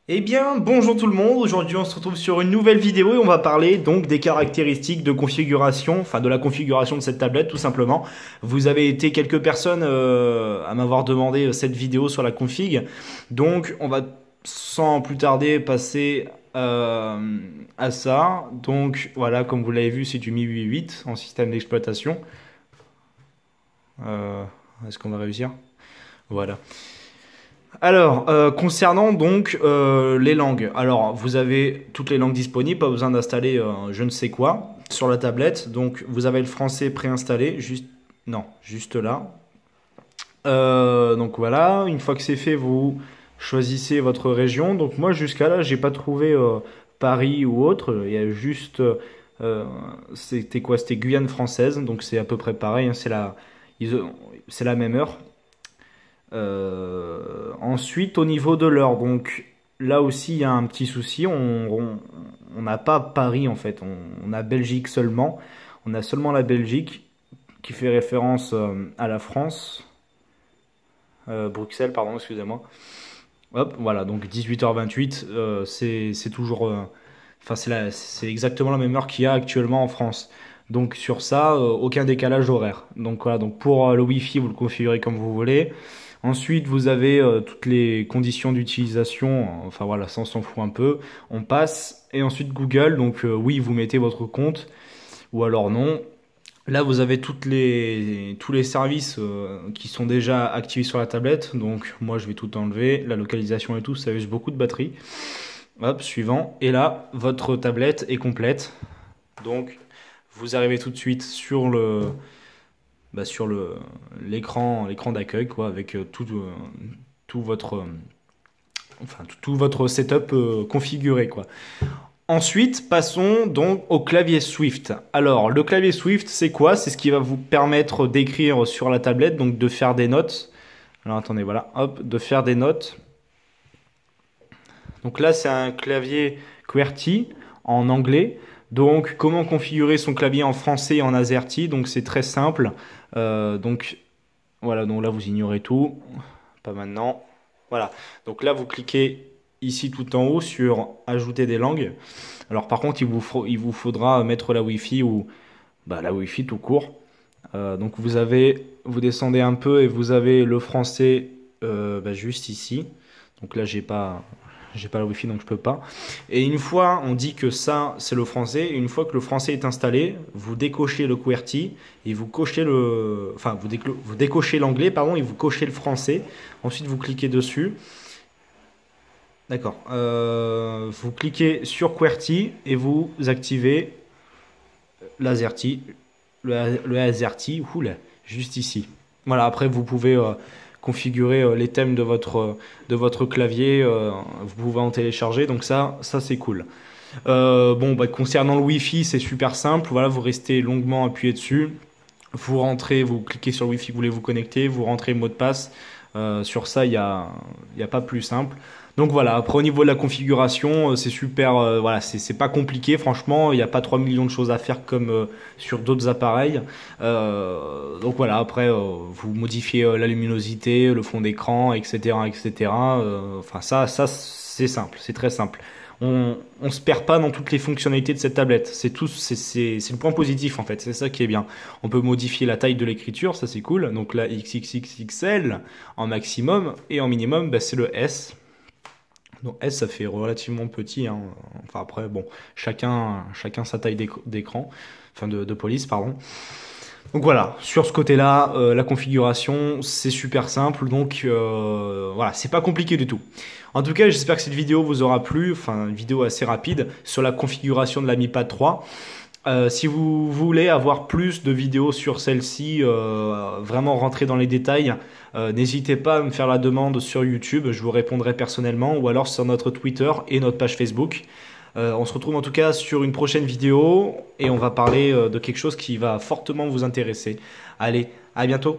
Eh bien, bonjour tout le monde. Aujourd'hui, on se retrouve sur une nouvelle vidéo et on va parler donc des caractéristiques de configuration, enfin de la configuration de cette tablette tout simplement. Vous avez été quelques personnes à m'avoir demandé cette vidéo sur la config. Donc, on va sans plus tarder passer à ça. Donc, voilà, comme vous l'avez vu, c'est du MIUI 8 en système d'exploitation. Euh, Est-ce qu'on va réussir? Voilà. Alors, concernant donc les langues, alors vous avez toutes les langues disponibles, pas besoin d'installer je ne sais quoi sur la tablette. Donc vous avez le français préinstallé, juste non, juste là. Donc voilà, une fois que c'est fait, vous choisissez votre région. Donc moi jusqu'à là, j'ai pas trouvé Paris ou autre. Il y a juste, c'était quoi? C'était Guyane française, donc c'est à peu près pareil, hein, c'est la même heure. Ensuite, au niveau de l'heure, donc là aussi, il y a un petit souci. On n'a pas Paris en fait. On a Belgique seulement. On a seulement la Belgique qui fait référence à la France. Bruxelles, pardon, excusez-moi. Hop, voilà, donc 18h28, c'est toujours. Enfin, c'est exactement la même heure qu'il y a actuellement en France. Donc sur ça, aucun décalage horaire. Donc voilà, donc pour le Wi-Fi, vous le configurez comme vous voulez. Ensuite, vous avez toutes les conditions d'utilisation. Enfin voilà, ça on s'en fout un peu. On passe. Et ensuite Google, donc oui, vous mettez votre compte ou alors non. Là, vous avez tous les services qui sont déjà activés sur la tablette. Donc, moi, je vais tout enlever. La localisation et tout, ça use beaucoup de batterie. Hop, suivant. Et là, votre tablette est complète. Donc, vous arrivez tout de suite sur sur l'écran d'accueil, quoi, avec tout votre, tout votre setup configuré, quoi. Ensuite, passons donc au clavier Swift. Alors, le clavier Swift, c'est quoi? C'est ce qui va vous permettre d'écrire sur la tablette, donc de faire des notes. Alors, attendez, voilà, hop, de faire des notes. Donc là, c'est un clavier QWERTY en anglais. Donc, comment configurer son clavier en français et en AZERTY? Donc, c'est très simple. Donc, voilà, donc là, vous ignorez tout. Pas maintenant. Voilà. Donc là, vous cliquez ici tout en haut sur Ajouter des langues. Alors par contre, il vous faudra mettre la Wi-Fi ou la Wi-Fi tout court. Donc vous descendez un peu et vous avez le français juste ici. Donc là, j'ai pas la Wi-Fi donc je peux pas. Et une fois, on dit que ça, c'est le français. Et une fois que le français est installé, vous décochez le QWERTY et vous cochez vous décochez l'anglais, pardon, et vous cochez le français. Ensuite, vous cliquez dessus. D'accord. Vous cliquez sur QWERTY et vous activez l'AZERTY, le AZERTY, oula, juste ici. Voilà, après vous pouvez configurer les thèmes de votre clavier, vous pouvez en télécharger, donc ça c'est cool. Concernant le Wi-Fi, c'est super simple. Voilà, vous restez longuement appuyé dessus. Vous rentrez, vous cliquez sur le Wi-Fi que vous voulez vous connecter, vous rentrez le mot de passe. Sur ça, il y a pas plus simple. Donc voilà, après au niveau de la configuration, c'est super, voilà, c'est pas compliqué, franchement, il n'y a pas 3 millions de choses à faire comme sur d'autres appareils. Donc voilà, après, vous modifiez la luminosité, le fond d'écran, etc., etc. Enfin, ça c'est simple, c'est très simple. On se perd pas dans toutes les fonctionnalités de cette tablette. C'est le point positif en fait. C'est ça qui est bien. On peut modifier la taille de l'écriture, ça c'est cool. Donc là, XXXXL en maximum et en minimum, c'est le S. Donc S, ça fait relativement petit, hein. Enfin après, bon, chacun sa taille d'écran, enfin de police, pardon. Donc voilà, sur ce côté-là, la configuration, c'est super simple. Donc voilà, c'est pas compliqué du tout. En tout cas, j'espère que cette vidéo vous aura plu. Enfin, une vidéo assez rapide sur la configuration de la Mi Pad 3. Si vous voulez avoir plus de vidéos sur celle-ci, vraiment rentrer dans les détails, n'hésitez pas à me faire la demande sur YouTube, je vous répondrai personnellement, ou alors sur notre Twitter et notre page Facebook. On se retrouve en tout cas sur une prochaine vidéo et on va parler de quelque chose qui va fortement vous intéresser. Allez, à bientôt!